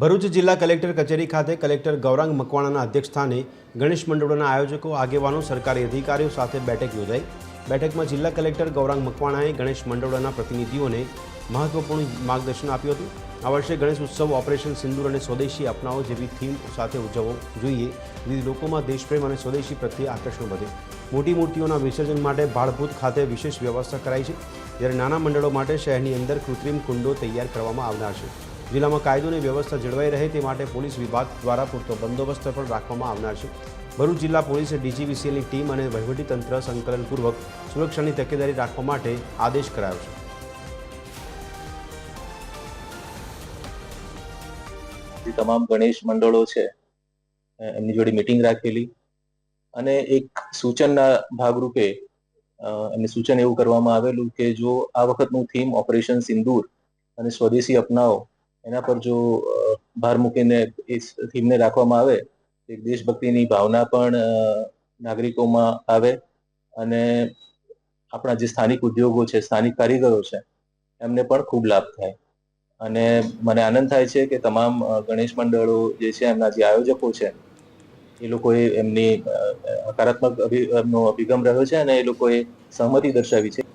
ભરૂચ જિલ્લા કલેક્ટર કચેરી ખાતે કલેક્ટર ગૌરાંગ મકવાણાના અધ્યક્ષસ્થાને ગણેશ મંડળોના આયોજકો આગેવાનો સરકારી અધિકારીઓ સાથે બેઠક યોજાઈ। બેઠકમાં જિલ્લા કલેક્ટર ગૌરાંગ મકવાણાએ ગણેશ મંડળોના પ્રતિનિધિઓને મહત્વપૂર્ણ માર્ગદર્શન આપ્યું હતું। આ વર્ષે ગણેશ ઉત્સવ ઓપરેશન સિંદૂર અને સ્વદેશી અપનાવો જેવી થીમ સાથે ઉજવવો જોઈએ, જેથી લોકોમાં દેશપ્રેમ અને સ્વદેશી પ્રત્યે આકર્ષણ વધે। મોટી મૂર્તિઓના વિસર્જન માટે ભાડભૂત ખાતે વિશેષ વ્યવસ્થા કરાઈ છે, જ્યારે નાના મંડળો માટે શહેરની અંદર કૃત્રિમ કુંડો તૈયાર કરવામાં આવનાર છે। જિલ્લામાં કાયદો અને વ્યવસ્થા જળવાઈ રહે તે માટે પોલીસ વિભાગ દ્વારા પૂરતો બંદોબસ્ત પણ રાખવામાં આવનાર છે। ભરૂચ જિલ્લા પોલીસે ડીજીવીસીએલની ટીમ અને વહીવટીતંત્ર સંકલનપૂર્વક સુરક્ષાની તકેદારી રાખવા માટે આદેશ કરાયો છે। તમામ ગણેશ મંડળો છે એમની જોડે મીટિંગ રાખેલી અને એક સૂચનના ભાગરૂપે એમને સૂચન એવું કરવામાં આવેલું કે જો આ વખતનું થીમ ઓપરેશન સિંદૂર અને સ્વદેશી અપનાવો એના પર જો ભાર મૂકીને એ થીમને રાખવામાં આવે તો એક દેશભક્તિની ભાવના પણ નાગરિકોમાં આવે અને આપણા જે સ્થાનિક ઉદ્યોગો છે, સ્થાનિક કારીગરો છે એમને પણ ખૂબ લાભ થાય। અને મને આનંદ થાય છે કે તમામ ગણેશ મંડળો જે છે એમના જે આયોજકો છે એ લોકોએ એમની હકારાત્મક એમનો અભિગમ રહ્યો છે અને એ લોકોએ સહમતિ દર્શાવી છે।